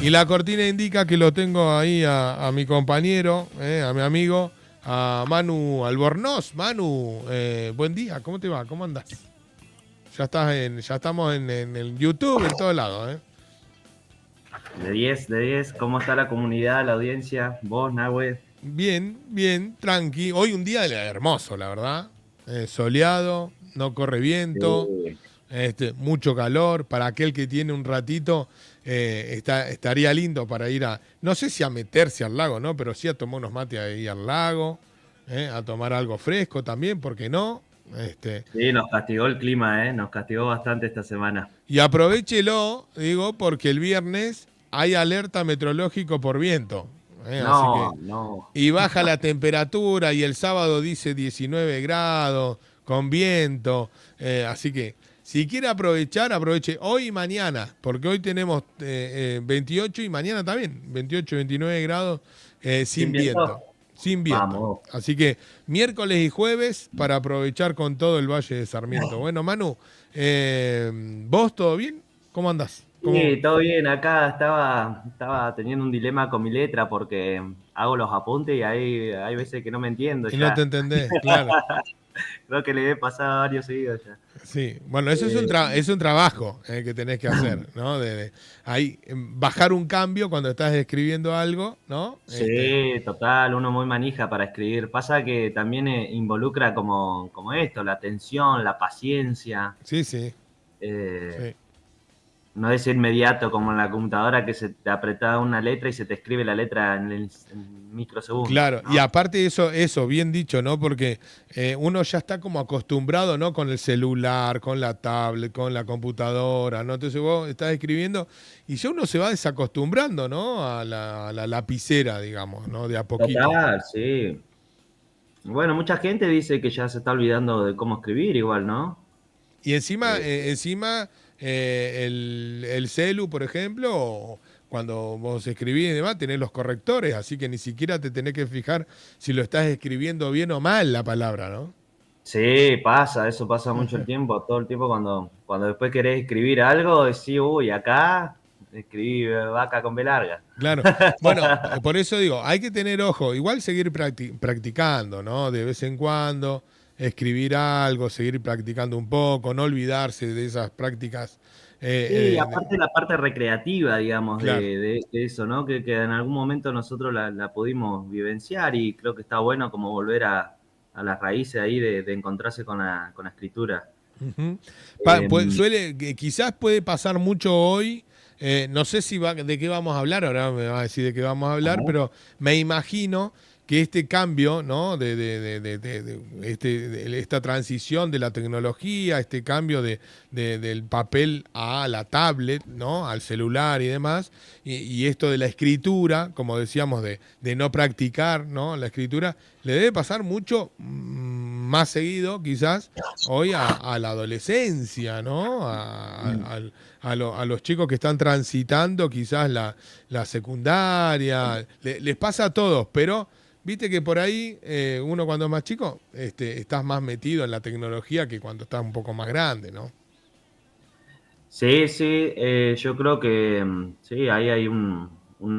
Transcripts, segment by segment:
Y la cortina indica que lo tengo ahí a mi compañero, a mi amigo, a Manu Albornoz. Manu, buen día, ¿cómo te va? ¿Cómo andás? Ya estamos en el YouTube, en todos lados, ¿eh? De 10 de 10. ¿Cómo está la comunidad, la audiencia? Vos, Nahue. Bien, bien, tranqui. Hoy un día hermoso, la verdad. Soleado, no corre viento, Sí. mucho calor. Para aquel que tiene un ratito, estaría lindo para ir a, no sé si a meterse al lago, ¿no? Pero sí a tomar unos mates ahí al lago, a tomar algo fresco también, ¿por qué no? Este, Sí, nos castigó el clima, ¿eh? Nos castigó bastante esta semana. y aprovéchelo, digo, porque el viernes hay alerta meteorológico por viento. Así No, que no. y baja la temperatura y el sábado dice 19 grados con viento. Así que si quiere aprovechar, aproveche hoy y mañana, porque hoy tenemos 28 y mañana también, 28, 29 grados ¿Sin sin viento. viento? Sin viento. Vamos. Así que miércoles y jueves para aprovechar con todo el Valle de Sarmiento. Bueno, Manu, ¿vos todo bien? ¿Cómo andás? ¿Cómo? Sí, todo bien. Acá estaba teniendo un dilema con mi letra porque hago los apuntes y hay veces que no me entiendo Y no te ya. entendés, claro. Creo que le he pasado a varios seguidos ya. Sí, bueno, eso Eh, es un trabajo que tenés que hacer, ¿no? Ahí, bajar un cambio cuando estás escribiendo algo, ¿no? sí, total, uno muy manija para escribir. Pasa que también involucra como esto, la atención, la paciencia. Sí, sí, Eh, sí. no es inmediato como en la computadora que se te apretaba una letra y se te escribe la letra en microsegundos, Claro, y ¿no? aparte eso, bien dicho, ¿no? Porque uno ya está como acostumbrado, ¿no? Con el celular, con la tablet, con la computadora, ¿no? Entonces vos estás escribiendo y ya uno se va desacostumbrando, ¿no? A la lapicera, digamos, ¿no? De a poquito. Total, sí. Bueno, mucha gente dice que ya se está olvidando de cómo escribir igual, ¿no? Y encima, Eh, el celu, por ejemplo, cuando vos escribís y demás, tenés los correctores, así que ni siquiera te tenés que fijar si lo estás escribiendo bien o mal la palabra, ¿no? sí, pasa, eso pasa mucho el tiempo, todo el tiempo cuando después querés escribir algo, decís, uy, acá escribí vaca con B larga. Claro. Bueno, por eso digo, hay que tener ojo, igual seguir practicando, ¿no? De vez en cuando, escribir algo, seguir practicando un poco, no olvidarse de esas prácticas. Sí, eh, eh, de- aparte la parte recreativa, digamos, claro. de eso, ¿no? Que en algún momento nosotros la pudimos vivenciar y creo que está bueno como volver a las raíces ahí de encontrarse con la escritura. Ujú. Eh, Quizás puede pasar mucho hoy. No sé si de qué vamos a hablar, ahora me va a decir de qué vamos a hablar, Ajá. pero me imagino que este cambio, ¿no? Esta transición de la tecnología, este cambio del papel a la tablet, ¿no? Al celular y demás, y esto de la escritura, como decíamos, de no practicar, ¿no? La escritura, le debe pasar mucho más seguido, quizás hoy a la adolescencia, ¿no? A los chicos que están transitando quizás la secundaria, les pasa a todos, pero viste que por ahí uno cuando es más chico, estás más metido en la tecnología que cuando estás un poco más grande, ¿no? Sí, sí, yo creo que sí, ahí hay un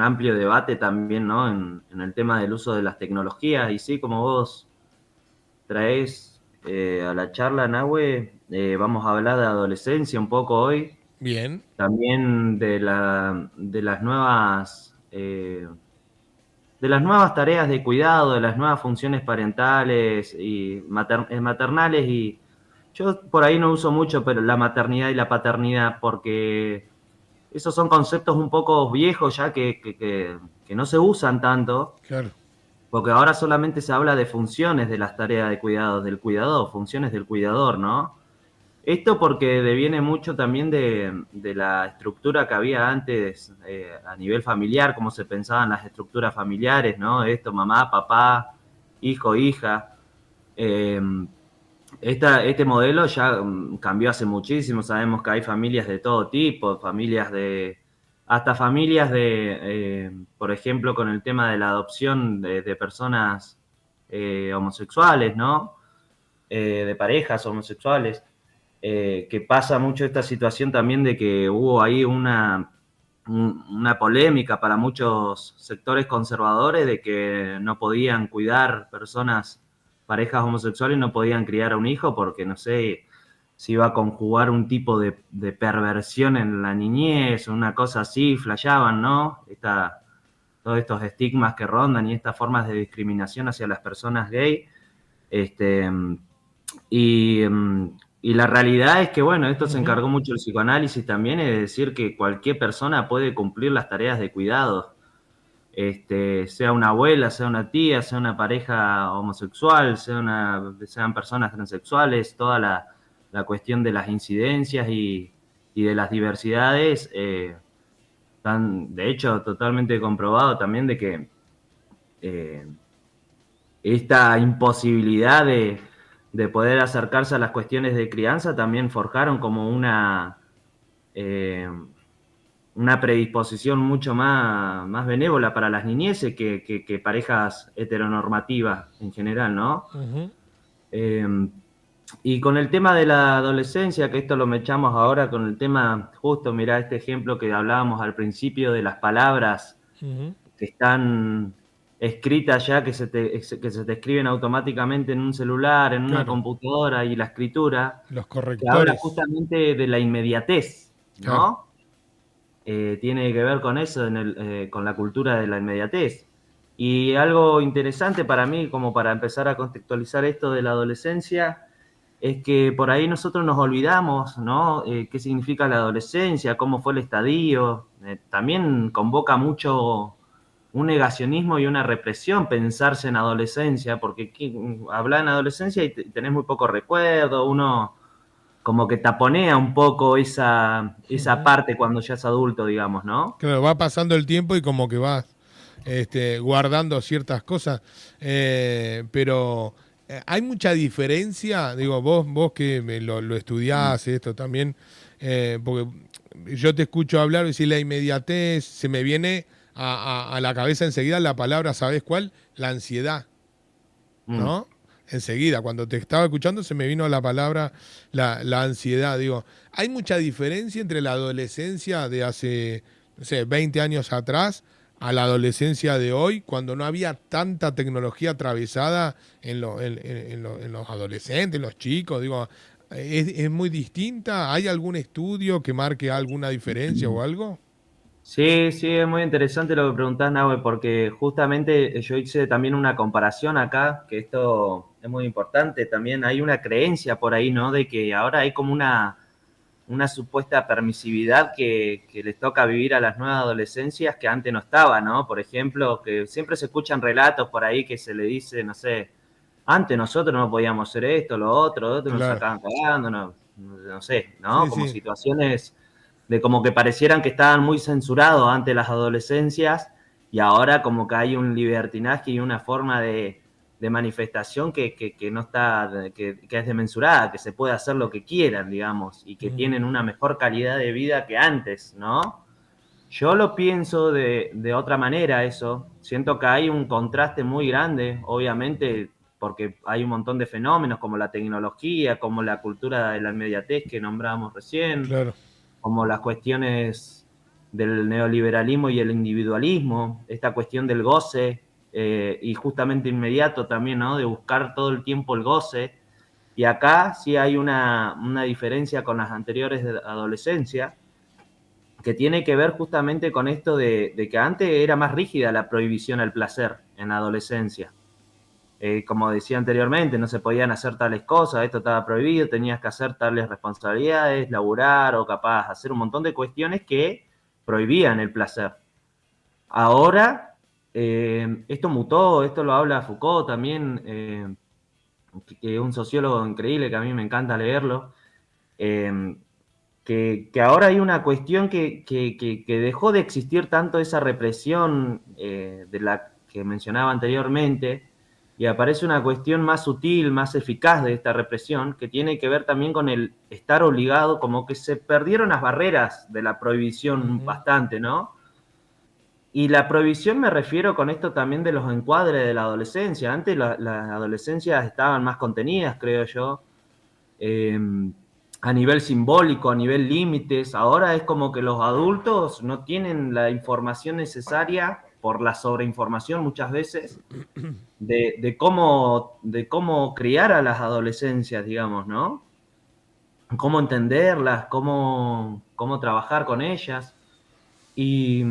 amplio debate también, ¿no? En el tema del uso de las tecnologías y sí, como vos traes a la charla, Nahue, vamos a hablar de adolescencia un poco hoy, Bien. también de las nuevas tareas de cuidado, de las nuevas funciones parentales y maternales y yo por ahí no uso mucho, pero la maternidad y la paternidad porque esos son conceptos un poco viejos ya que no se usan tanto, Claro. porque ahora solamente se habla de funciones de las tareas de cuidado, del cuidador, funciones del cuidador, ¿no? Esto porque deviene mucho también de la estructura que había antes a nivel familiar, cómo se pensaban las estructuras familiares, ¿no? Esto, mamá, papá, hijo, hija. Eh, este modelo ya cambió hace muchísimo, sabemos que hay familias de todo tipo, hasta familias por ejemplo, con el tema de la adopción de personas homosexuales, ¿no? De parejas homosexuales, que pasa mucho esta situación también de que hubo ahí una polémica para muchos sectores conservadores de que no podían cuidar personas, parejas homosexuales, no podían criar a un hijo porque, no sé, se iba a conjugar un tipo de perversión en la niñez, una cosa así, flasheaban, ¿no? Todos estos estigmas que rondan y estas formas de discriminación hacia las personas gay. Este, y, y la realidad es que, bueno, esto se Ujú. encargó mucho el psicoanálisis también, es decir, que cualquier persona puede cumplir las tareas de cuidado, sea una abuela, sea una tía, sea una pareja homosexual, sean personas transexuales, toda la cuestión de las incidencias y de las diversidades, están, de hecho, totalmente comprobado también de que eh, esta imposibilidad de poder acercarse a las cuestiones de crianza también forjaron como eh, una predisposición mucho más benévola para las niñeces que parejas heteronormativas en general, ¿no? Ujú. Eh, y con el tema de la adolescencia, que esto lo mechamos ahora con el tema, justo mirá este ejemplo que hablábamos al principio de las palabras Ujú. que están escritas ya, que se te escriben automáticamente en un celular, en una Claro, computadora, y la escritura, los que habla correctores. justamente de la inmediatez, Claro. ¿no? Tiene que ver con eso, con la cultura de la inmediatez. Y algo interesante para mí, como para empezar a contextualizar esto de la adolescencia, es que por ahí nosotros nos olvidamos, ¿no? ¿Qué significa la adolescencia? ¿Cómo fue el estadio? También convoca mucho un negacionismo y una represión pensarse en adolescencia, porque habla en adolescencia y tenés muy poco recuerdo, uno como que taponea un poco esa Ujú. parte cuando ya es adulto, digamos, ¿no? Claro, va pasando el tiempo y como que vas guardando ciertas cosas, pero hay mucha diferencia, digo, vos que lo Mm, estudiás esto también, porque yo te escucho hablar y decir la inmediatez, se me viene a la cabeza enseguida la palabra, ¿sabés cuál? La ansiedad, mm. ¿no? Enseguida, cuando te estaba escuchando se me vino la palabra la ansiedad. Digo, hay mucha diferencia entre la adolescencia de hace, no sé, 20 años atrás a la adolescencia de hoy, cuando no había tanta tecnología atravesada en los adolescentes, en los chicos. Digo, es muy distinta? ¿Hay algún estudio que marque alguna diferencia o algo? Sí, sí, es muy interesante lo que preguntás, Nahue, porque justamente yo hice también una comparación acá, que esto es muy importante. También hay una creencia por ahí, ¿no? De que ahora hay como una supuesta permisividad que les toca vivir a las nuevas adolescencias que antes no estaba, ¿no? Por ejemplo, que siempre se escuchan relatos por ahí que se le dice, no sé, antes nosotros no podíamos hacer esto, lo otro nos Claro. sacaban cagando, no sé, ¿no? Sí, Como sí. situaciones de como que parecieran que estaban muy censurados antes las adolescencias y ahora como que hay un libertinaje y una forma de manifestación que no está, que es desmensurada, que se puede hacer lo que quieran, digamos, y que Ujú. tienen una mejor calidad de vida que antes, ¿no? Yo lo pienso de otra manera eso. Siento que hay un contraste muy grande, obviamente, porque hay un montón de fenómenos como la tecnología, como la cultura de la inmediatez que nombrábamos recién, Claro. como las cuestiones del neoliberalismo y el individualismo, esta cuestión del goce y justamente inmediato también, ¿no? De buscar todo el tiempo el goce. Y acá sí hay una diferencia con las anteriores de adolescencia, que tiene que ver justamente con esto de que antes era más rígida la prohibición al placer en la adolescencia. Como decía anteriormente, no se podían hacer tales cosas, esto estaba prohibido, tenías que hacer tales responsabilidades, laburar o capaz hacer un montón de cuestiones que prohibían el placer. Ahora, esto mutó, esto lo habla Foucault también, que es un sociólogo increíble que a mí me encanta leerlo, eh, que ahora hay una cuestión que dejó de existir tanto esa represión de la que mencionaba anteriormente, y aparece una cuestión más sutil, más eficaz de esta represión, que tiene que ver también con el estar obligado, como que se perdieron las barreras de la prohibición Ujú. bastante, ¿no? Y la prohibición me refiero con esto también de los encuadres de la adolescencia. Antes las adolescencias estaban más contenidas, creo yo. Eh, a nivel simbólico, a nivel límites. Ahora es como que los adultos no tienen la información necesaria por la sobreinformación muchas veces de cómo criar a las adolescencias, digamos, ¿no? Cómo entenderlas, cómo trabajar con ellas. Y,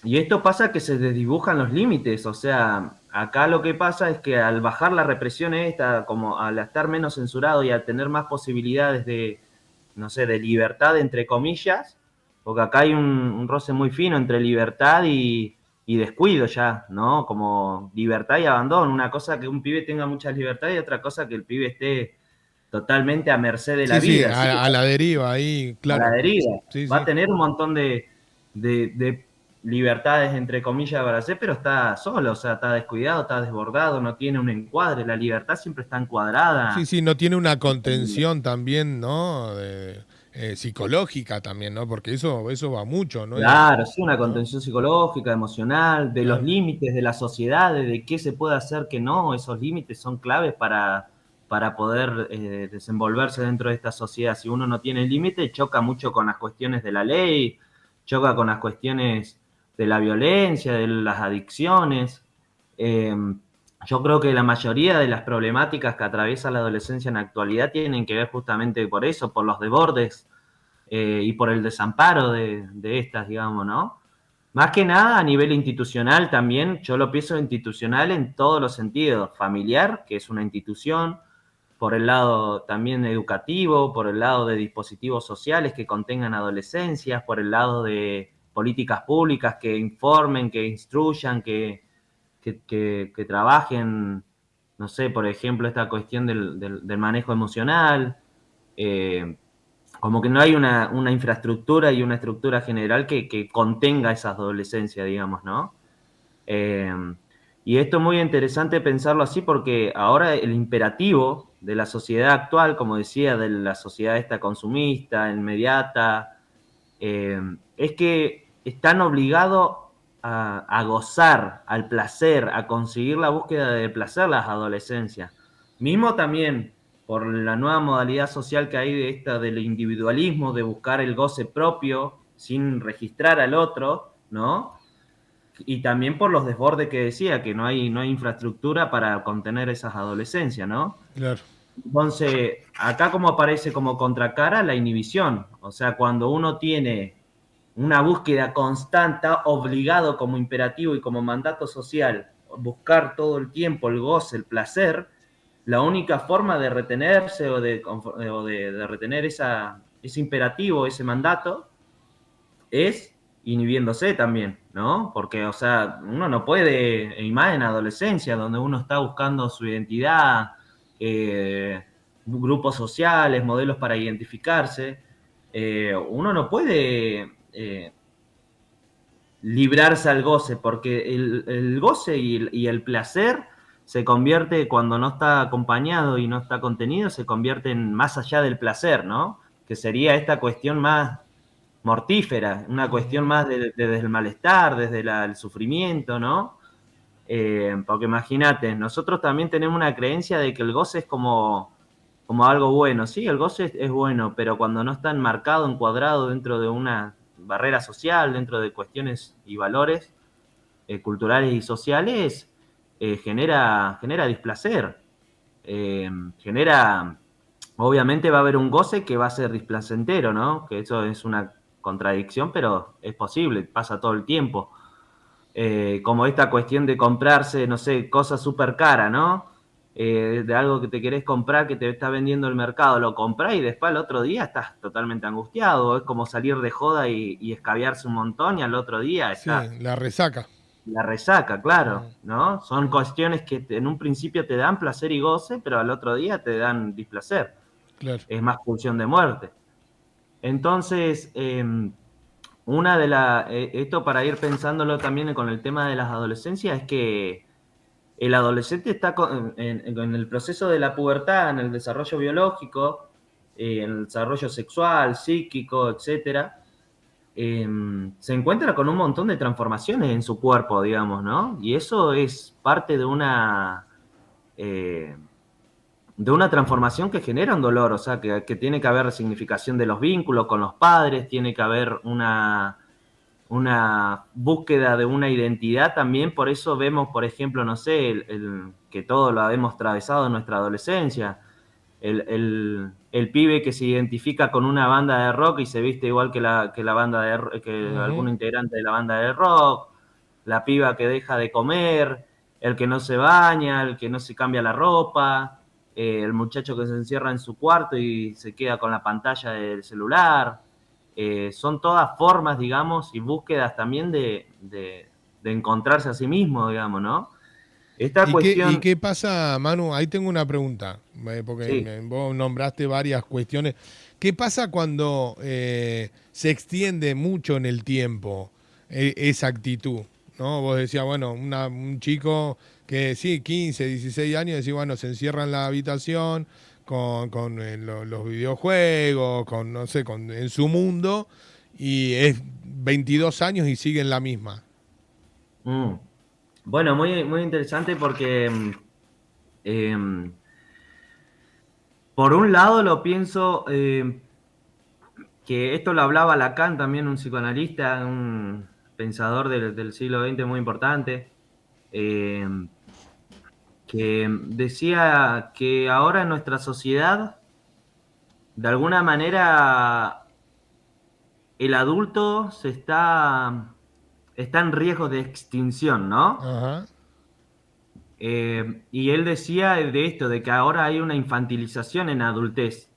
y esto pasa que se desdibujan los límites, o sea, acá lo que pasa es que al bajar la represión esta, como al estar menos censurado y al tener más posibilidades de, no sé, de libertad, entre comillas, porque acá hay un roce muy fino entre libertad y descuido ya, ¿no? Como libertad y abandono. Una cosa que un pibe tenga mucha libertad y otra cosa que el pibe esté totalmente a merced de la Sí, sí, vida, ¿sí? a la deriva ahí, A la claro. deriva. Sí, Va a sí. tener un montón de libertades, entre comillas, para hacer, pero está solo, o sea, está descuidado, está desbordado, no tiene un encuadre. La libertad siempre está Sí, encuadrada. sí, no tiene una contención también, ¿no? Psicológica también, ¿no? Porque eso va mucho, ¿no? Claro, sí, una ¿No? contención psicológica, emocional, de los Claro. límites de la sociedad, de qué se puede hacer, que no, esos límites son claves para poder desenvolverse dentro de esta sociedad. Si uno no tiene límite, choca mucho con las cuestiones de la ley, choca con las cuestiones de la violencia, de las adicciones. Eh, yo creo que la mayoría de las problemáticas que atraviesa la adolescencia en la actualidad tienen que ver justamente por eso, por los desbordes y por el desamparo de estas, digamos, ¿no? Más que nada a nivel institucional también, yo lo pienso institucional en todos los sentidos, familiar, que es una institución, por el lado también educativo, por el lado de dispositivos sociales que contengan adolescencias, por el lado de políticas públicas que informen, que instruyan, que trabajen, no sé, por ejemplo, esta cuestión del manejo emocional. Eh, Como que no hay una infraestructura y una estructura general que contenga esa adolescencia, digamos, ¿no? Eh, y esto es muy interesante pensarlo así porque ahora el imperativo de la sociedad actual, como decía, de la sociedad esta consumista, inmediata, eh, es que están obligados a gozar, al placer, a conseguir la búsqueda del placer las adolescencias. Mismo también por la nueva modalidad social que hay de esta del individualismo, de buscar el goce propio sin registrar al otro, ¿no? Y también por los desbordes que decía, que no hay infraestructura para contener esas adolescencias, ¿no? Claro. Entonces, acá como aparece como contracara la inhibición, o sea, cuando uno tiene una búsqueda constante, obligado como imperativo y como mandato social, buscar todo el tiempo el goce, el placer, la única forma de retenerse o de retener ese imperativo, ese mandato, es inhibiéndose también, ¿no? Porque, o sea, uno no puede, y más en adolescencia, donde uno está buscando su identidad, grupos sociales, modelos para identificarse, uno no puede librarse al goce, porque el goce y el placer se convierte, cuando no está acompañado y no está contenido, se convierte en más allá del placer, ¿no? Que sería esta cuestión más mortífera, una cuestión Ujú. más desde el malestar, desde el sufrimiento, ¿no? Porque imagínate, nosotros también tenemos una creencia de que el goce es como algo bueno. Sí, el goce es bueno, pero cuando no está enmarcado, encuadrado dentro de una barrera social, dentro de cuestiones y valores culturales y sociales, genera displacer. Genera, obviamente va a haber un goce que va a ser displacentero, ¿no? Que eso es una contradicción, pero es posible, pasa todo el tiempo. Como esta cuestión de comprarse, no sé, cosas súper caras, ¿no? De algo que te querés comprar que te está vendiendo el mercado, lo comprás y después al otro día estás totalmente angustiado. Es como salir de joda y escabiarse un montón y al otro día Sí, estás la resaca. la resaca, claro, Mm, ¿no? Son cuestiones que en un principio te dan placer y goce, pero al otro día te dan displacer. claro. Es más pulsión de muerte. Entonces, esto para ir pensándolo también con el tema de las adolescencias, es que el adolescente está en el proceso de la pubertad, en el desarrollo biológico, en el desarrollo sexual, psíquico, etcétera, se encuentra con un montón de transformaciones en su cuerpo, digamos, ¿no? Y eso es parte de eh, de una transformación que genera un dolor, o sea, que tiene que haber resignificación de los vínculos con los padres, tiene que haber una búsqueda de una identidad también, por eso vemos, por ejemplo, no sé, que todo lo hemos atravesado en nuestra adolescencia, el pibe que se identifica con una banda de rock y se viste igual que la banda que algún Ujú. integrante de la banda de rock, la piba que deja de comer, el que no se baña, el que no se cambia la ropa, el muchacho que se encierra en su cuarto y se queda con la pantalla del celular. Son todas formas, digamos, y búsquedas también de encontrarse a sí mismo, digamos, ¿no? Esta Y cuestión, qué pasa, Manu? Ahí tengo una pregunta, porque sí. vos nombraste varias cuestiones. ¿Qué pasa cuando se extiende mucho en el tiempo esa actitud? ¿No? Vos decías, bueno, un chico que sí, 15, 16 años, decís, bueno, se encierra en la habitación con los videojuegos, con, no sé, en su mundo, y es 22 años y sigue en la misma. Mm. Bueno, muy, muy interesante porque em, por un lado lo pienso que esto lo hablaba Lacan también, un psicoanalista, un pensador del siglo XX muy importante, em, que decía que ahora en nuestra sociedad, de alguna manera, el adulto está en riesgo de extinción, ¿no? Ajá. Y él decía de esto, de que ahora hay una infantilización en adultez.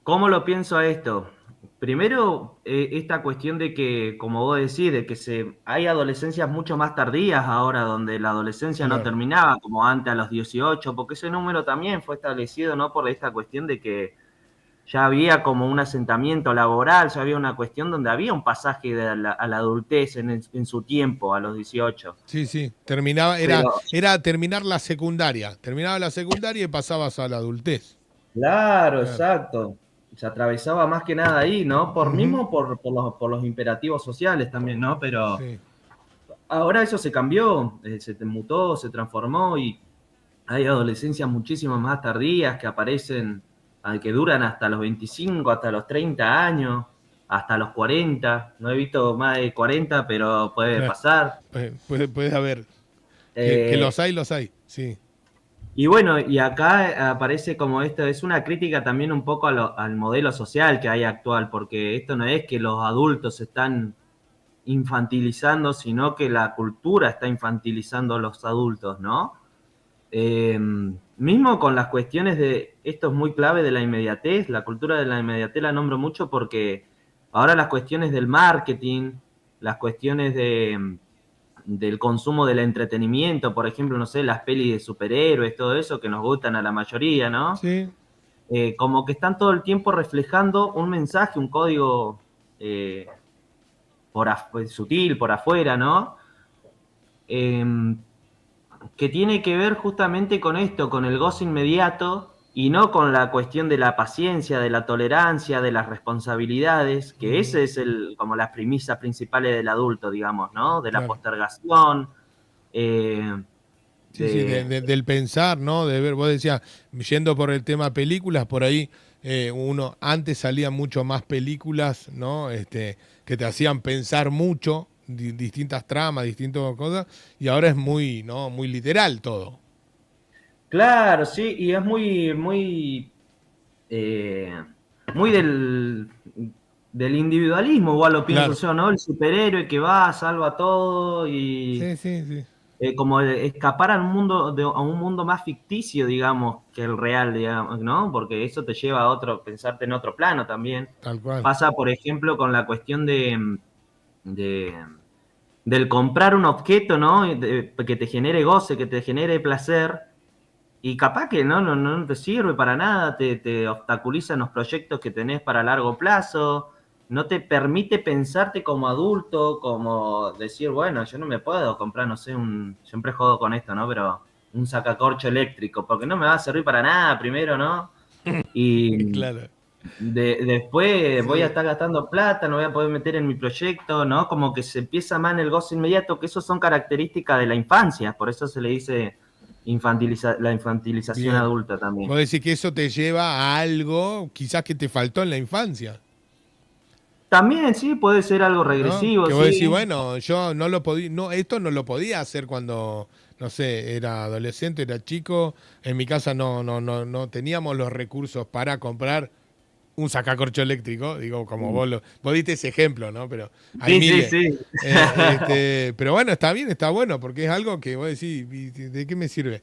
¿Cómo lo pienso a esto? Primero, esta cuestión de que, como vos decís, de que hay adolescencias mucho más tardías ahora, donde la adolescencia no Claro. terminaba como antes a los 18, porque ese número también fue establecido, ¿no? Por esta cuestión de que ya había como un asentamiento laboral, ya había una cuestión donde había un pasaje a la adultez en su tiempo, a los 18. Sí, sí, terminaba, Pero, era terminar la secundaria. Terminaba la secundaria y pasabas a la adultez. claro, Claro. exacto. Se atravesaba más que nada ahí, ¿no? Ujú. Por los imperativos sociales también, ¿no? Pero Sí, ahora eso se cambió, se mutó, se transformó y hay adolescencias muchísimo más tardías que aparecen, que duran hasta los 25, hasta los 30 años, hasta los 40. No he visto más de 40, pero puede claro. pasar. Puede haber. Que Eh, los hay, sí. y bueno, y acá aparece como esto, es una crítica también un poco al modelo social que hay actual, porque esto no es que los adultos se están infantilizando, sino que la cultura está infantilizando a los adultos, ¿no? Mismo con las cuestiones de, esto es muy clave de la inmediatez, la cultura de la inmediatez la nombro mucho porque ahora las cuestiones del marketing, las cuestiones del consumo del entretenimiento, por ejemplo, no sé, las pelis de superhéroes, todo eso que nos gustan a la mayoría, ¿no? Sí, Como que están todo el tiempo reflejando un mensaje, un código eh, sutil, por afuera, ¿no? Eh, que tiene que ver justamente con esto, con el goce inmediato y no con la cuestión de la paciencia, de la tolerancia, de las responsabilidades, que ujú, ese es como las premisas principales del adulto, digamos, ¿no? De la claro. postergación, eh, Sí, sí, de... del pensar, ¿no? De ver, vos decías, yendo por el tema películas, por ahí uno, antes salían mucho más películas, ¿no? Que te hacían pensar mucho, distintas tramas, distintas cosas, y ahora es muy, ¿no? Muy literal todo. Claro, sí, y es muy, muy, eh, muy del individualismo, igual lo pienso Claro. yo, ¿no? El superhéroe que va, salva todo y Sí, sí, sí. como escapar a un mundo a un mundo más ficticio, digamos, que el real, digamos, ¿no? Porque eso te lleva a otro, pensarte en otro plano también. Tal cual. Pasa, por ejemplo, con la cuestión de- del comprar un objeto, ¿no? Que te genere goce, que te genere placer, y capaz que no te sirve para nada, te obstaculiza en los proyectos que tenés para largo plazo, no te permite pensarte como adulto, como decir, bueno, yo no me puedo comprar, no sé, siempre juego con esto, ¿no? Pero un sacacorcho eléctrico, porque no me va a servir para nada primero, ¿no? Y Claro. después voy a Sí. estar gastando plata, no voy a poder meter en mi proyecto, ¿no? Como que se empieza más en el gozo inmediato, que eso son características de la infancia, por eso se le dice la infantilización Bien. adulta también. Vos decís que eso te lleva a algo quizás que te faltó en la infancia, También sí, puede ser algo ¿no? regresivo, Que vos decís, sí. bueno, yo no lo podía, no, esto no lo podía hacer cuando, no sé, era adolescente, era chico. En mi casa no teníamos los recursos para comprar un sacacorcho eléctrico, digo, como Mm. vos diste ese ejemplo, ¿no? Pero hay Sí, sí, miles. sí. Pero bueno, está bien, está bueno, porque es algo que vos decís, ¿de qué me sirve?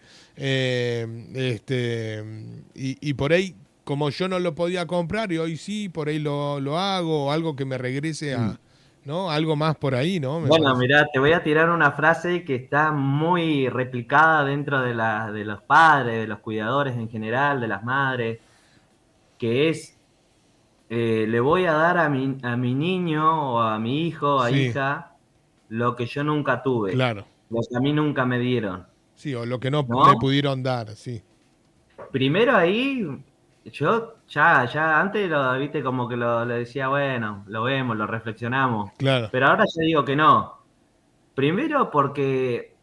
Y por ahí, como yo no lo podía comprar y hoy sí, por ahí lo hago, o algo que me regrese Mm. a, ¿no? Algo más por ahí, ¿no? Me Bueno, parece. mirá, te voy a tirar una frase que está muy replicada dentro de los padres, de los cuidadores en general, de las madres, que es, le voy a dar a mi niño o a mi hijo o Sí, hija lo que yo nunca tuve, claro. lo que a mí nunca me dieron, Sí, o lo que no me ¿no? pudieron dar, sí, Primero ahí, yo ya antes viste, como que lo decía, bueno, lo vemos, lo reflexionamos, claro, pero ahora yo digo que no. Primero porque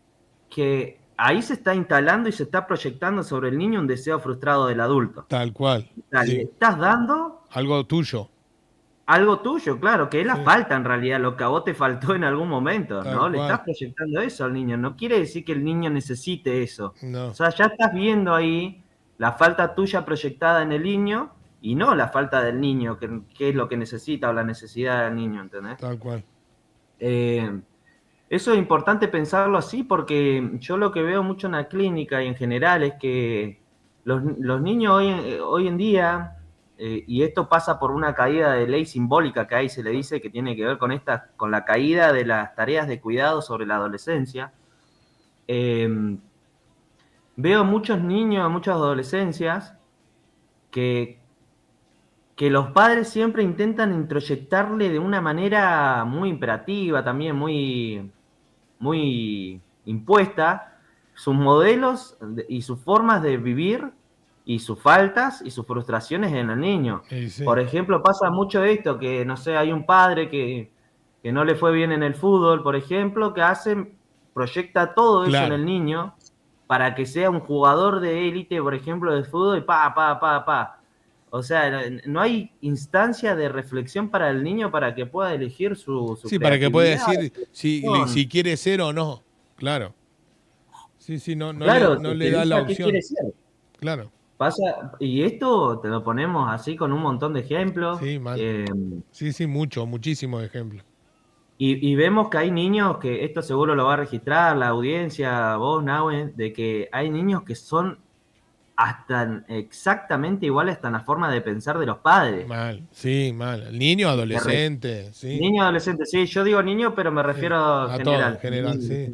que ahí se está instalando y se está proyectando sobre el niño un deseo frustrado del adulto. tal cual, O sea, le sí. estás dando Algo tuyo, algo tuyo, claro, que es la sí, falta en realidad, lo que a vos te faltó en algún momento, tal ¿no? Le estás cual. proyectando eso al niño. No quiere decir que el niño necesite eso. O No, sea, ya estás viendo ahí la falta tuya proyectada en el niño y no la falta del niño, que es lo que necesita o la necesidad del niño, ¿entendés? tal cual. Eh, Eso es importante pensarlo así porque yo lo que veo mucho en la clínica y en general es que los niños hoy en día, y esto pasa por una caída de ley simbólica que ahí se le dice que tiene que ver con con la caída de las tareas de cuidado sobre la adolescencia. eh, Veo muchos niños, muchas adolescencias que, que los padres siempre intentan introyectarle de una manera muy imperativa, también muy impuesta, sus modelos y sus formas de vivir y sus faltas y sus frustraciones en el niño. Y sí, Por ejemplo, pasa mucho esto, que no sé, hay un padre que no le fue bien en el fútbol, por ejemplo, proyecta todo eso en claro, el niño para que sea un jugador de élite, por ejemplo, de fútbol, y pa. O sea, no hay instancia de reflexión para el niño para que pueda elegir su sí, para que pueda creatividad. decir si quiere ser o no, claro. Sí, sí, Claro, no le que da la elija qué opción, quiere ser. claro. Y esto te lo ponemos así con un montón de ejemplos, Sí, mal. Sí, sí, muchísimos ejemplos. y vemos que hay niños que esto seguro lo va a registrar la audiencia, vos, Nahue, de que hay niños que son hasta exactamente iguales hasta en la forma de pensar de los padres. Mal, sí, mal. El niño, Que re- adolescente, sí, Niños, adolescentes, sí, yo digo niño, pero me sí. refiero en A todo, en general. general, sí.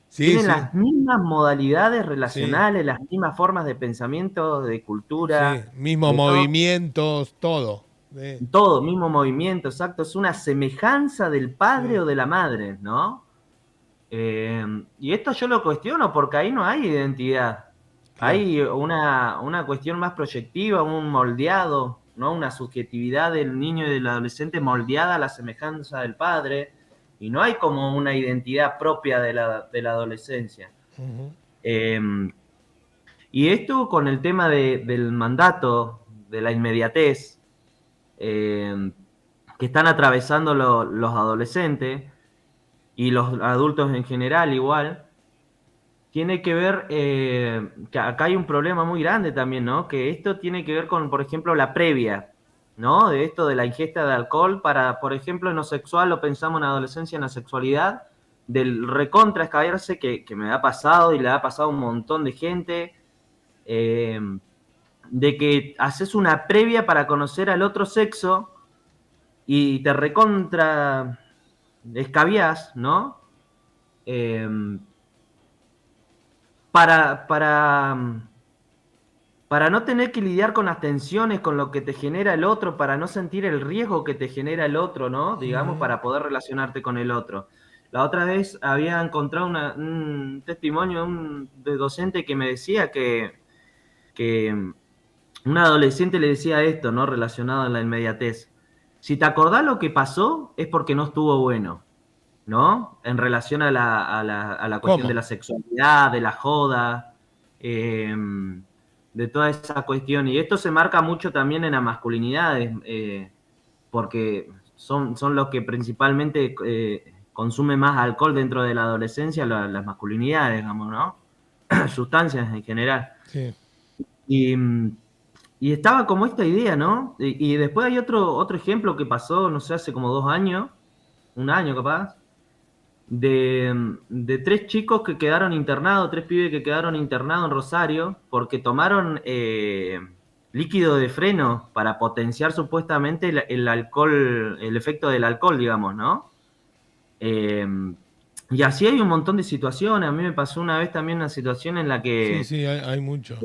Sí, Tienen sí, las mismas modalidades sí, relacionales, las mismas formas de pensamiento, de sí. cultura, Mismos de todo. movimientos, todo. Sí, Todo, mismo movimiento, exacto, es una semejanza del padre sí, o de la madre, ¿no? Y esto yo lo cuestiono porque ahí no hay identidad, claro. hay una cuestión más proyectiva, un moldeado, ¿no? Una subjetividad del niño y del adolescente moldeada a la semejanza del padre, y no hay como una identidad propia de la adolescencia. Ujú. Eh, y esto con el tema del mandato, de la inmediatez, eh, que están atravesando los adolescentes y los adultos en general igual, tiene que ver, que acá hay un problema muy grande también, ¿no? Que esto tiene que ver con, por ejemplo, la previa, ¿no? De esto de la ingesta de alcohol para, por ejemplo, en lo sexual, lo pensamos en adolescencia, en la sexualidad, del recontra escabiarse que me ha pasado y le ha pasado a un montón de gente, eh, de que haces una previa para conocer al otro sexo y te recontra escabiás, ¿no? Eh, para, para, para no tener que lidiar con las tensiones, con lo que te genera el otro, para no sentir el riesgo que te genera el otro, ¿no? Digamos, Ujú. para poder relacionarte con el otro. La otra vez había encontrado un testimonio de docente que me decía que un adolescente le decía esto, ¿no? Relacionado a la inmediatez. Si te acordás lo que pasó, es porque no estuvo bueno, ¿no? En relación a la cuestión de ¿Cómo? la sexualidad, de la joda. eh, de toda esa cuestión. Y esto se marca mucho también en las masculinidades, porque son los que principalmente consumen más alcohol dentro de la adolescencia, las masculinidades, digamos, ¿no? Sustancias en general. Sí. Y, y estaba como esta idea, ¿no? Y después hay otro ejemplo que pasó, no sé, hace como 2 años, un año capaz, de tres chicos que quedaron internados, tres pibes que quedaron internados en Rosario porque tomaron líquido de freno para potenciar supuestamente el alcohol, el efecto del alcohol, digamos, ¿no? Eh, y así hay un montón de situaciones. A mí me pasó una vez también una situación en la Sí, que sí, hay mucho.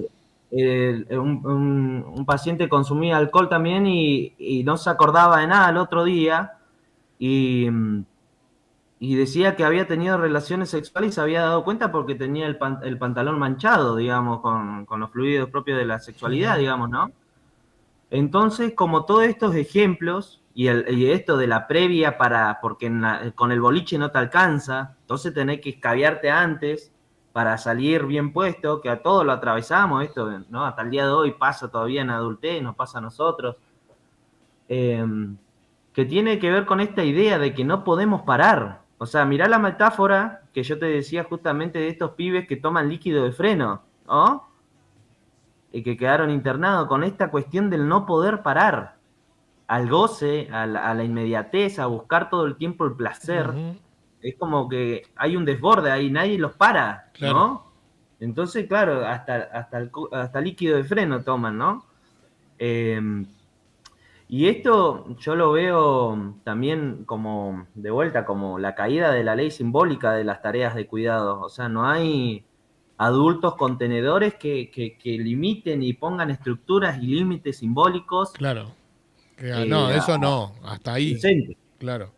un paciente consumía alcohol también y no se acordaba de nada el otro día y, y decía que había tenido relaciones sexuales y se había dado cuenta porque tenía el pantalón manchado, digamos, con los fluidos propios de la sexualidad, Ujú. digamos, ¿no? Entonces, como todos estos ejemplos y esto de la previa porque con el boliche no te alcanza, entonces tenés que escabiarte antes para salir bien puesto, que a todos lo atravesamos, esto, ¿no? Hasta el día de hoy pasa todavía en adultez, nos pasa a nosotros, eh, que tiene que ver con esta idea de que no podemos parar. O sea, mirá la metáfora que yo te decía justamente de estos pibes que toman líquido de freno, ¿no? Y que quedaron internados con esta cuestión del no poder parar al goce, a la inmediatez, a buscar todo el tiempo el placer. Ujú. Es como que hay un desborde ahí, nadie los para, Claro. ¿no? Entonces, claro, hasta líquido de freno toman, ¿no? Eh, y esto yo lo veo también como, de vuelta, como la caída de la ley simbólica de las tareas de cuidado. O sea, no hay adultos contenedores que limiten y pongan estructuras y límites simbólicos Claro. No, a eso no, hasta ahí. presente. Claro.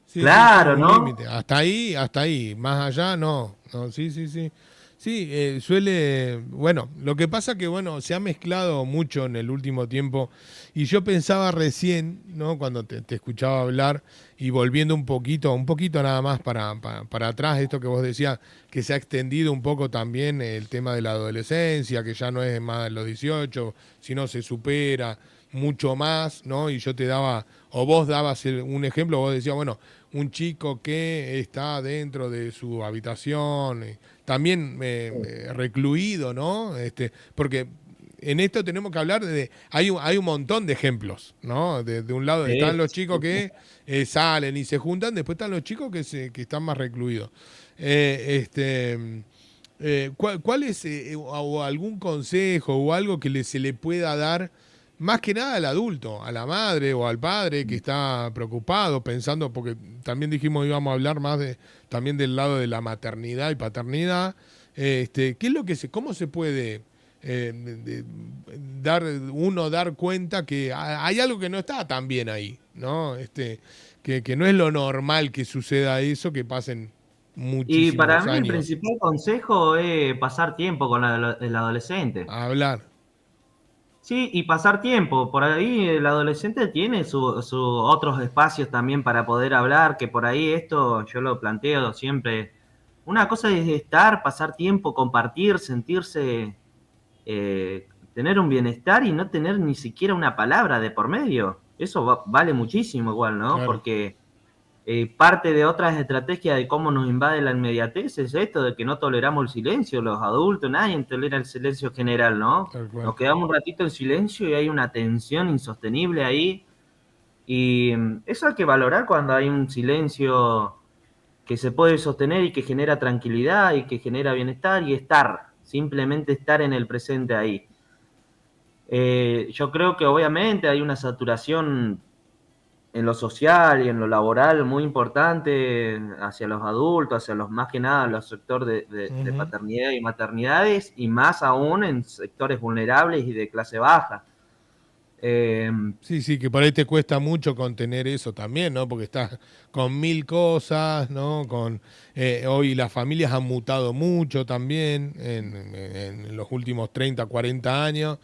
Sí, sí, sí, Claro, un ¿no? límite. Hasta ahí, hasta ahí. Más allá, no. No, sí, sí, sí. Sí, suele. Bueno, lo que pasa que, bueno, se ha mezclado mucho en el último tiempo. Y yo pensaba recién, ¿no? Cuando te escuchaba hablar y volviendo un poquito nada más para atrás, esto que vos decías, que se ha extendido un poco también el tema de la adolescencia, que ya no es más de los 18, sino se supera mucho más, ¿no? Y yo te daba, o vos dabas un ejemplo, vos decías, bueno, un chico que está dentro de su habitación, también recluido, ¿no? Porque en esto tenemos que hablar hay un montón de ejemplos, ¿no? De un lado están Sí, los chicos que salen y se juntan, después están los chicos que están más recluidos. ¿Cuál es o algún consejo o algo que se le pueda dar más que nada al adulto, a la madre o al padre que está preocupado, pensando, porque también dijimos íbamos a hablar más también del lado de la maternidad y paternidad? ¿Qué es lo que cómo se puede de- dar cuenta que hay algo que no está tan bien ahí, ¿no? Que no es lo normal que suceda eso, que pasen y para muchísimos mí el años principal consejo es pasar tiempo con el adolescente. a hablar. Sí, y pasar tiempo. Por ahí el adolescente tiene sus otros espacios también para poder hablar, que por ahí esto yo lo planteo siempre. Una cosa es estar, pasar tiempo, compartir, sentirse, tener un bienestar y no tener ni siquiera una palabra de por medio. Eso vale muchísimo igual, ¿no? Claro, Porque parte de otras estrategias de cómo nos invade la inmediatez es esto de que no toleramos el silencio, los adultos, nadie tolera el silencio general, ¿no? tal cual. Nos quedamos un ratito en silencio y hay una tensión insostenible ahí. Y eso hay que valorar cuando hay un silencio que se puede sostener y que genera tranquilidad y que genera bienestar y estar, simplemente estar en el presente ahí. Yo creo que obviamente hay una saturación en lo social y en lo laboral muy importante hacia los adultos, hacia los más que nada los sectores de Ujú. paternidad y maternidades, y más aún en sectores vulnerables y de clase baja. Eh, Sí, sí, que por ahí te cuesta mucho contener eso también, ¿no? Porque estás con mil cosas, ¿no? Hoy las familias han mutado mucho también en los últimos 30, 40 años.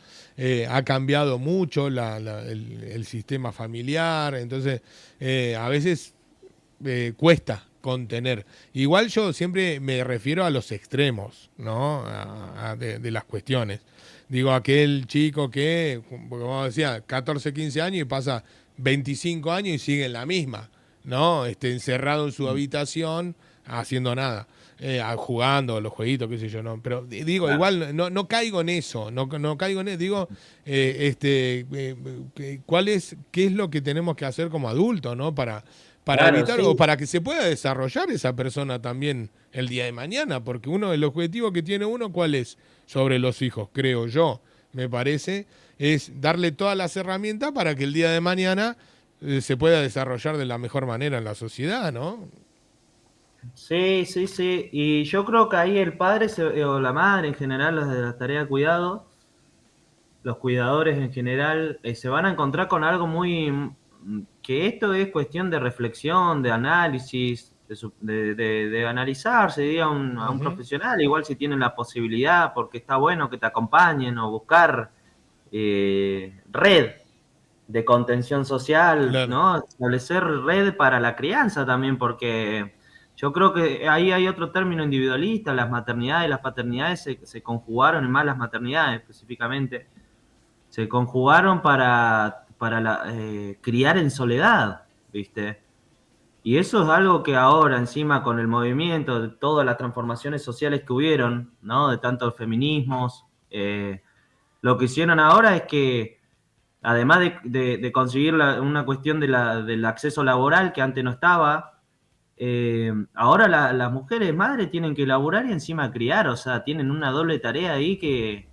Ha cambiado mucho el sistema familiar. Entonces, a veces cuesta. contener. Igual yo siempre me refiero a los extremos, ¿no? De las cuestiones. Digo, aquel chico que, como decía, 14, 15 años y pasa 25 años y sigue en la misma, ¿no? Encerrado en su habitación, haciendo nada. Jugando los jueguitos, qué sé yo, no. Pero digo, Claro. igual no caigo en eso, no caigo en eso. Digo, qué es lo que tenemos que hacer como adultos, ¿no? Para Claro, evitar o sí. para que se pueda desarrollar esa persona también el día de mañana, porque el objetivo que tiene uno, ¿cuál es? Sobre los hijos, creo yo, me parece, es darle todas las herramientas para que el día de mañana se pueda desarrollar de la mejor manera en la sociedad, ¿no? Sí, sí, sí. Y yo creo que ahí el padre o la madre en general, los de la tarea de cuidado, los cuidadores en general, se van a encontrar con algo muy... que esto es cuestión de reflexión, de análisis, de analizarse, diga, a un Ujú. profesional, igual si tienen la posibilidad, porque está bueno que te acompañen o buscar red de contención social, Claro. ¿no? Establecer red para la crianza también, porque yo creo que ahí hay otro término individualista, las maternidades y las paternidades se conjugaron, en más las maternidades específicamente, se conjugaron para criar en soledad, ¿viste? Y eso es algo que ahora, encima, con el movimiento, de todas las transformaciones sociales que hubieron, ¿no? De tantos feminismos, lo que hicieron ahora es que además de conseguir una cuestión del acceso laboral que antes no estaba, ahora las mujeres madres tienen que laburar y encima criar, o sea, tienen una doble tarea ahí que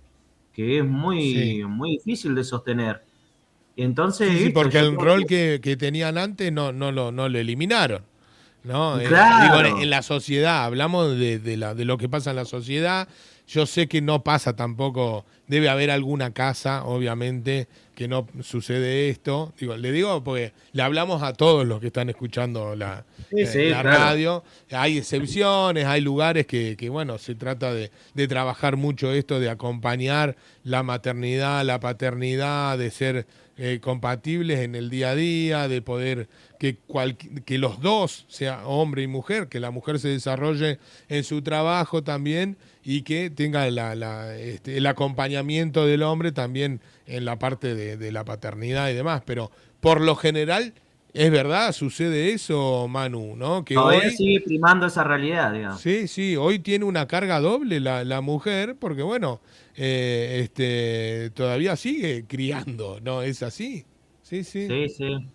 es Sí. muy, muy difícil de sostener. Y entonces, Sí, sí, esto, porque yo el creo rol que tenían antes no lo eliminaron. ¿No? que, Digo, claro, en la sociedad, hablamos de lo que pasa en la sociedad. Yo sé que no pasa tampoco, debe haber alguna casa, obviamente, que no sucede esto. Digo, le digo porque le hablamos a todos los que están escuchando sí, sí, la claro. radio. Hay excepciones, hay lugares bueno, se trata de trabajar mucho esto, de acompañar la maternidad, la paternidad, de ser compatibles en el día a día, de poder que los dos, sea hombre y mujer, que la mujer se desarrolle en su trabajo también y que tenga el acompañamiento del hombre también en la parte de la paternidad y demás. Pero por lo general, es verdad, sucede eso, Manu, ¿no? Que Todavía hoy, sigue primando esa realidad, digamos. sí, sí, hoy tiene una carga doble la mujer, porque bueno, todavía sigue criando, ¿no? Es así. Sí, sí. Sí, sí.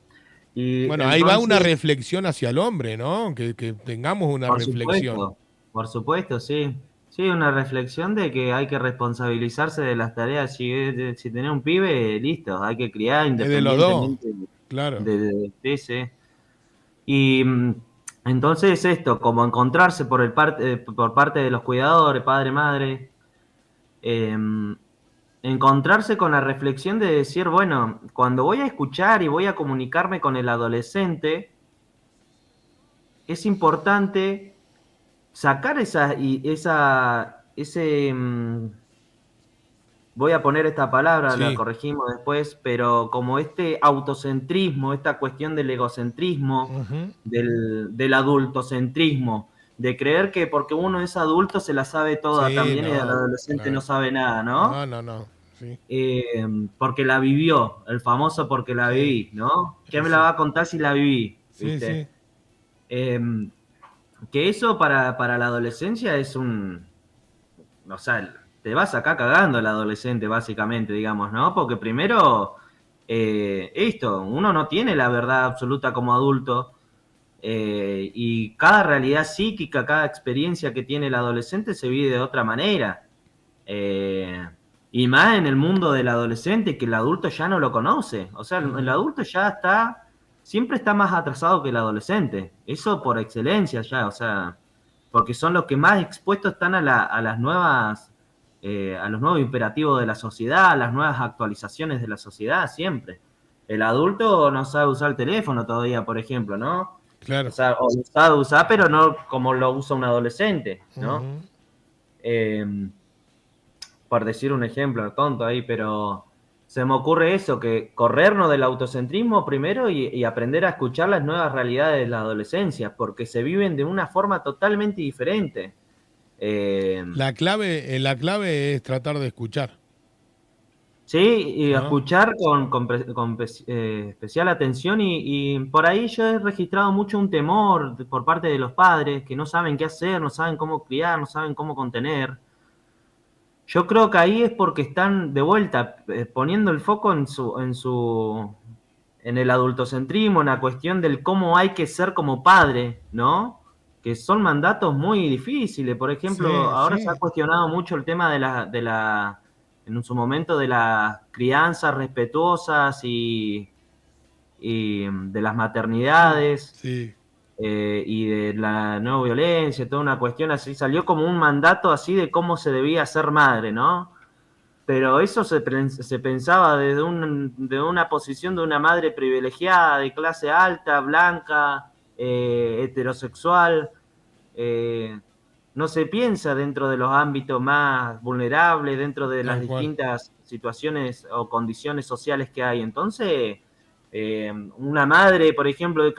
Y Bueno, ahí va una entonces, reflexión hacia el hombre, ¿no? Que tengamos una reflexión. por supuesto, sí. Sí, una reflexión de que hay que responsabilizarse de las tareas. Si tenés un pibe, listo, hay que criar Es de los dos, independientemente claro. de ese. Y entonces esto, como encontrarse por parte de los cuidadores, padre, madre, eh, encontrarse con la reflexión de decir, bueno, cuando voy a escuchar y voy a comunicarme con el adolescente, es importante sacar voy a poner esta palabra, la Sí. corregimos después, pero como este autocentrismo, esta cuestión del egocentrismo, Ujú. del adultocentrismo, de creer que porque uno es adulto se la sabe toda Sí, también y el no, adolescente no claro. sabe nada, ¿no? No, no, no. Sí, Porque la vivió, el famoso porque la sí, viví, ¿no? ¿Qué me la sí. va a contar si la viví? Sí, ¿Viste? sí. Eh, que eso para la adolescencia es o sea, te vas acá cagando el adolescente, básicamente, digamos, ¿no? Porque primero, uno no tiene la verdad absoluta como adulto, y cada realidad psíquica, cada experiencia que tiene el adolescente se vive de otra manera. Eh, y más en el mundo del adolescente, que el adulto ya no lo conoce. O sea, el Ujú. adulto siempre está más atrasado que el adolescente. Eso por excelencia ya, o sea, porque son los que más expuestos están a las nuevas, a los nuevos imperativos de la sociedad, a las nuevas actualizaciones de la sociedad, siempre. El adulto no sabe usar el teléfono todavía, por ejemplo, ¿no? O Claro. sea, o lo sabe usar, pero no como lo usa un adolescente, ¿no? Ujú. Eh, por decir un ejemplo tonto ahí, pero se me ocurre eso, que corrernos del autocentrismo primero y aprender a escuchar las nuevas realidades de la adolescencia, porque se viven de una forma totalmente diferente. Eh, La clave es tratar de escuchar, sí, y ¿no? escuchar con especial atención y por ahí yo he registrado mucho un temor por parte de los padres que no saben qué hacer, no saben cómo criar, no saben cómo contener. Yo creo que ahí es porque están de vuelta poniendo el foco en el adultocentrismo, en la cuestión del cómo hay que ser como padre, ¿no? Que son mandatos muy difíciles. Por ejemplo, Sí, ahora se ha sí, cuestionado mucho el tema en su momento de las crianzas respetuosas y de las maternidades sí. y de la no violencia, toda una cuestión así. Salió como un mandato así de cómo se debía ser madre, ¿no? Pero eso se pensaba de una posición de una madre privilegiada, de clase alta, blanca, heterosexual. eh, no se piensa dentro de los ámbitos más vulnerables, dentro de las Tal cual. distintas situaciones o condiciones sociales que hay. Entonces, una madre, por ejemplo, de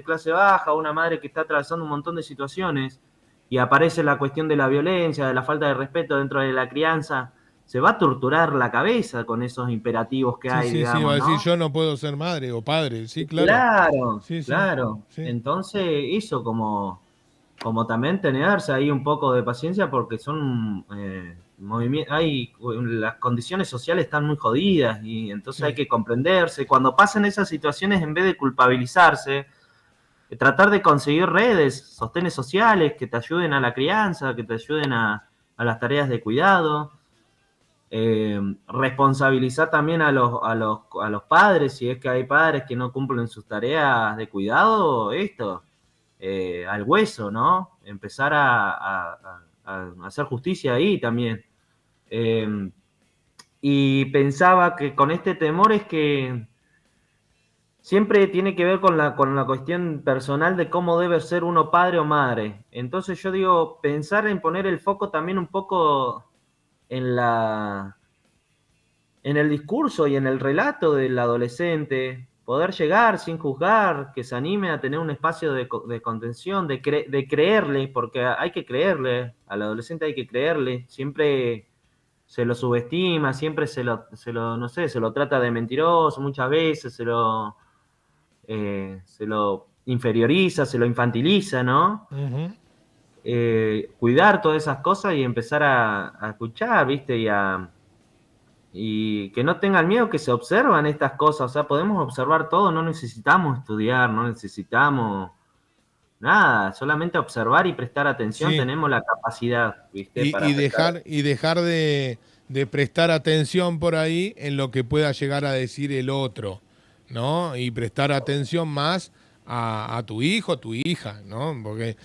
clase baja, una madre que está atravesando un montón de situaciones y aparece la cuestión de la violencia, de la falta de respeto dentro de la crianza, se va a torturar la cabeza con esos imperativos que Sí, hay, sí, sí, va a digamos, decir ¿no? yo no puedo ser madre o padre. Sí, claro. Claro, Sí, sí, claro. sí. Entonces, eso como también tenerse ahí un poco de paciencia porque son movimientos, las condiciones sociales están muy jodidas y entonces hay Sí, que comprenderse. Cuando pasan esas situaciones, en vez de culpabilizarse, tratar de conseguir redes, sostenes sociales que te ayuden a la crianza, que te ayuden a las tareas de cuidado. Responsabilizar también a los padres, si es que hay padres que no cumplen sus tareas de cuidado, al hueso, ¿no? Empezar a hacer justicia ahí también. Eh, y pensaba que con este temor es que siempre tiene que ver con la cuestión personal de cómo debe ser uno padre o madre. Entonces yo digo, pensar en poner el foco también un poco en en el discurso y en el relato del adolescente, poder llegar sin juzgar, que se anime a tener un espacio de contención, de creerle, porque hay que creerle, al adolescente hay que creerle, siempre se lo subestima, siempre no sé, se lo trata de mentiroso muchas veces, se lo inferioriza, se lo infantiliza, ¿no? ujú. Cuidar todas esas cosas y empezar a escuchar, ¿viste? Y que no tengan miedo que se observan estas cosas, o sea, podemos observar todo, no necesitamos estudiar, no necesitamos nada, solamente observar y prestar atención, Sí. tenemos la capacidad, ¿viste? Para prestar. Y dejar de prestar atención por ahí en lo que pueda llegar a decir el otro, ¿no? Y prestar atención más a tu hijo, a tu hija, ¿no? Porque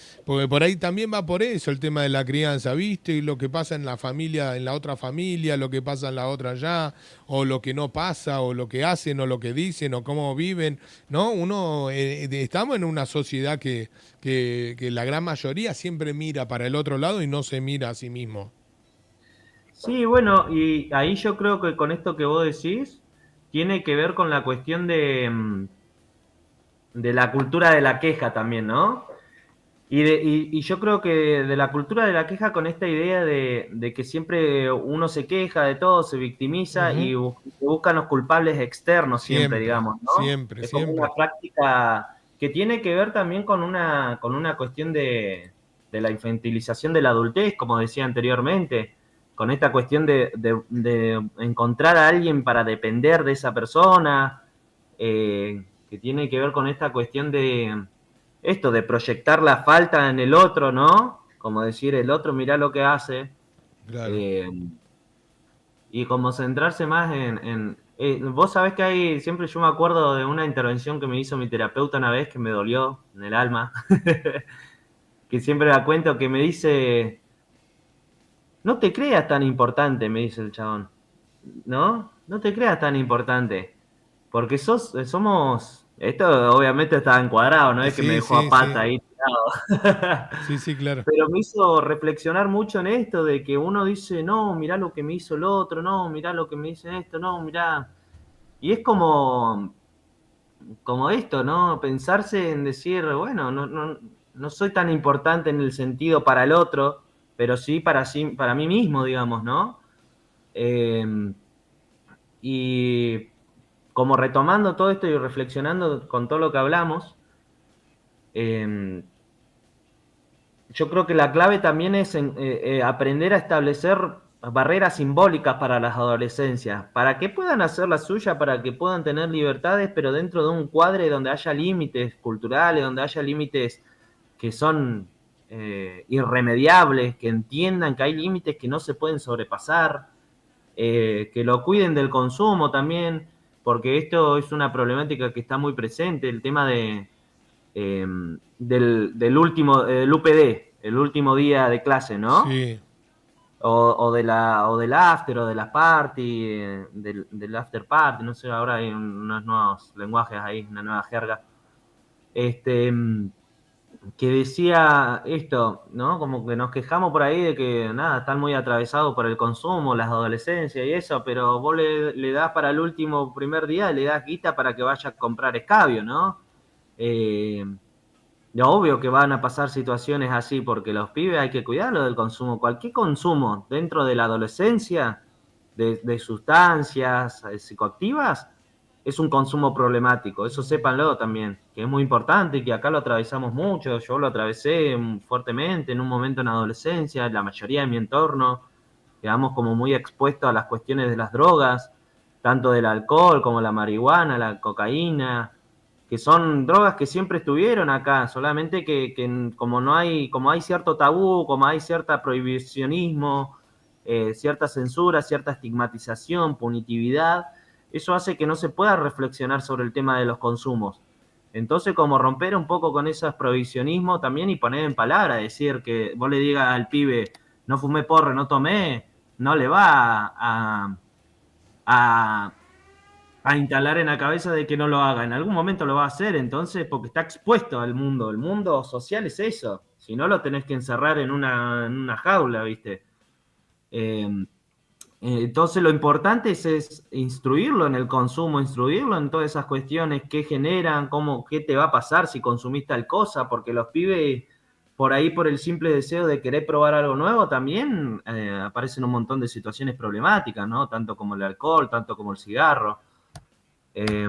por ahí también va por eso el tema de la crianza, ¿viste? Y lo que pasa en la familia, en la otra familia, lo que pasa en la otra allá, o lo que no pasa, o lo que hacen, o lo que dicen, o cómo viven, ¿no? Estamos en una sociedad que la gran mayoría siempre mira para el otro lado y no se mira a sí mismo. Sí, bueno, y ahí yo creo que con esto que vos decís, tiene que ver con la cuestión de la cultura de la queja también, ¿no? Y yo creo que de la cultura de la queja con esta idea de que siempre uno se queja de todo, se victimiza y Ujú. buscan los culpables externos siempre, Siempre, digamos, ¿no? siempre, Es como una siempre. práctica que tiene que ver también con una cuestión de la infantilización de la adultez, como decía anteriormente, con esta cuestión de encontrar a alguien para depender de esa persona, que tiene que ver con esta cuestión de esto de proyectar la falta en el otro, ¿no? Como decir, el otro, mirá lo que hace. Claro. eh, y como centrarse más vos sabés que hay, siempre yo me acuerdo de una intervención que me hizo mi terapeuta una vez que me dolió en el alma, que siempre la cuento, que me dice, no te creas tan importante, me dice el chabón, ¿no? No te creas tan importante, porque somos, esto obviamente estaba encuadrado, no es que me Sí, dejó a sí, pata sí. ahí lado. Sí, sí, claro. Pero me hizo reflexionar mucho en esto de que uno dice, no, mirá lo que me hizo el otro, no, mirá lo que me dice esto, no, mirá. Y es como esto, ¿no? Pensarse en decir, bueno, no soy tan importante en el sentido para el otro, pero sí, para mí mismo, digamos, ¿no? Eh, y como retomando todo esto y reflexionando con todo lo que hablamos, eh, yo creo que la clave también es aprender a establecer barreras simbólicas para las adolescencias, para que puedan hacer la suya, para que puedan tener libertades, pero dentro de un cuadro donde haya límites culturales, donde haya límites que son irremediables, que entiendan que hay límites que no se pueden sobrepasar, que lo cuiden del consumo también, porque esto es una problemática que está muy presente, el tema eh, del último, el UPD, el último día de clase, ¿no? Sí. O del after, o de las party, del after party, no sé, ahora hay unos nuevos lenguajes ahí, una nueva jerga. Este, que decía esto, ¿no? Como que nos quejamos por ahí de que, nada, están muy atravesados por el consumo, las adolescencias y eso, pero vos le das para el último primer día, le das guita para que vaya a comprar escabio, ¿no? Eh, Obvio que van a pasar situaciones así, porque los pibes hay que cuidarlos del consumo. Cualquier consumo dentro de la adolescencia de sustancias psicoactivas es un consumo problemático. Eso sépanlo también, que es muy importante y que acá lo atravesamos mucho. Yo lo atravesé fuertemente en un momento en la adolescencia, la mayoría de mi entorno. Quedamos como muy expuestos a las cuestiones de las drogas, tanto del alcohol como la marihuana, la cocaína, que son drogas que siempre estuvieron acá, solamente que como no hay, como hay cierto tabú, como hay cierta prohibicionismo, cierta censura, cierta estigmatización, punitividad, eso hace que no se pueda reflexionar sobre el tema de los consumos. Entonces, como romper un poco con esos prohibicionismos también y poner en palabra, decir que vos le digas al pibe, no fumé porro, no tomé, no le va a a instalar en la cabeza de que no lo haga. En algún momento lo va a hacer, entonces, porque está expuesto al mundo. El mundo social es eso. Si no, lo tenés que encerrar en una jaula, ¿viste? Eh, entonces, lo importante es instruirlo en el consumo, instruirlo en todas esas cuestiones, qué generan, cómo, qué te va a pasar si consumís tal cosa, porque los pibes, por ahí, por el simple deseo de querer probar algo nuevo, también aparecen un montón de situaciones problemáticas, ¿no? Tanto como el alcohol, tanto como el cigarro. Eh,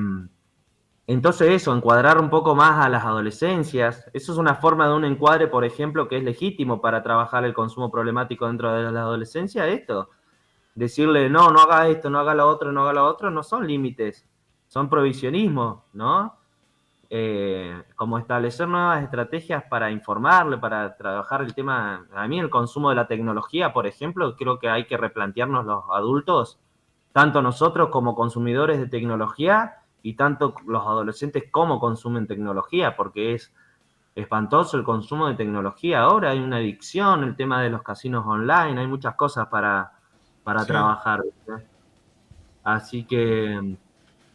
entonces eso, encuadrar un poco más a las adolescencias, eso es una forma de un encuadre, por ejemplo, que es legítimo para trabajar el consumo problemático dentro de la adolescencia, esto. Decirle, no, no haga esto, no haga lo otro, no haga lo otro, no son límites, son provisionismo, ¿no? Como establecer nuevas estrategias para informarle, para trabajar el tema. A mí el consumo de la tecnología, por ejemplo, creo que hay que replantearnos los adultos, tanto nosotros como consumidores de tecnología y tanto los adolescentes como consumen tecnología, porque es espantoso el consumo de tecnología. Ahora hay una adicción, el tema de los casinos online, hay muchas cosas para Sí. trabajar, ¿viste? Así que,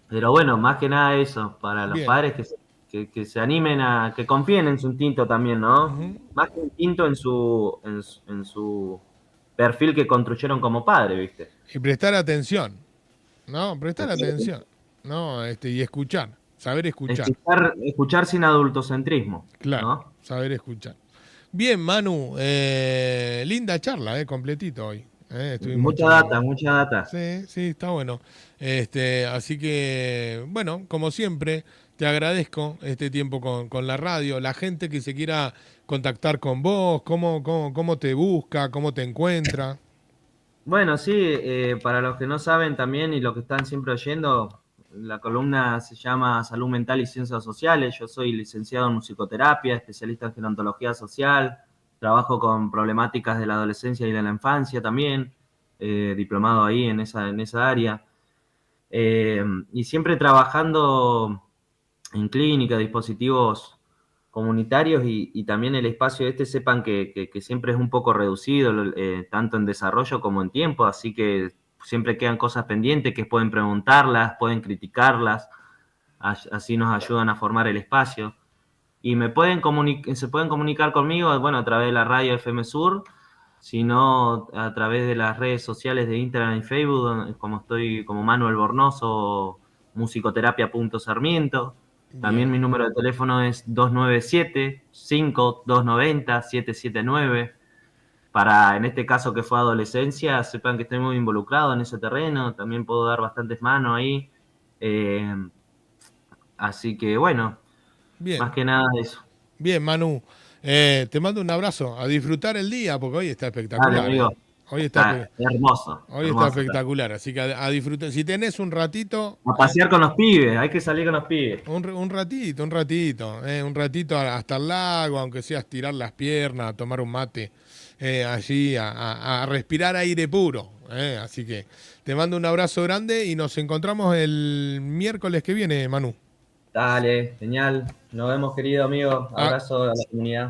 pero bueno, más que nada eso, para los Bien. padres que se animen a, que confíen en su instinto también, ¿no? Ujú. Más que instinto en su perfil que construyeron como padre, ¿viste? Y prestar atención, ¿no? Prestar atención, ¿no? Y escuchar, saber escuchar, Escuchar sin adultocentrismo, claro, ¿no? saber escuchar. Bien, Manu, linda charla, completito hoy. Estuvimos Mucha charlando. data, mucha data. Sí, sí, está bueno. Así que, bueno, como siempre, te agradezco este tiempo con la radio. La gente que se quiera contactar con vos, cómo te busca, cómo te encuentra. Bueno, sí, para los que no saben también y los que están siempre oyendo, la columna se llama Salud Mental y Ciencias Sociales. Yo soy licenciado en musicoterapia, especialista en gerontología social, trabajo con problemáticas de la adolescencia y de la infancia también, diplomado ahí en esa área. Y siempre trabajando en clínica, dispositivos comunitarios y también el espacio este sepan que siempre es un poco reducido, tanto en desarrollo como en tiempo, así que siempre quedan cosas pendientes que pueden preguntarlas, pueden criticarlas, así nos ayudan a formar el espacio. Y se pueden comunicar conmigo, bueno, a través de la radio FM Sur, sino a través de las redes sociales de Instagram y Facebook, como estoy como Manuel Bornoso, musicoterapia.sarmiento. También Bien. mi número de teléfono es 297-5290-779. Para, en este caso que fue adolescencia, sepan que estoy muy involucrado en ese terreno, también puedo dar bastantes manos ahí. Eh, Así que bueno, más Bien. que nada eso. Bien, Manu. Te mando un abrazo. A disfrutar el día, porque hoy está Dale, espectacular, ¿eh? amigo. Hoy está, Está hermoso, hoy está hermoso. Está. espectacular. Así que a disfrutar. Si tenés un ratito, A pasear con los pibes, hay que salir con los pibes. un ratito hasta el lago, aunque sea estirar las piernas, a tomar un mate allí, a respirar aire puro. Así que te mando un abrazo grande y nos encontramos el miércoles que viene, Manu. Dale, genial. Nos vemos, querido amigo. Ah, Abrazo a la comunidad.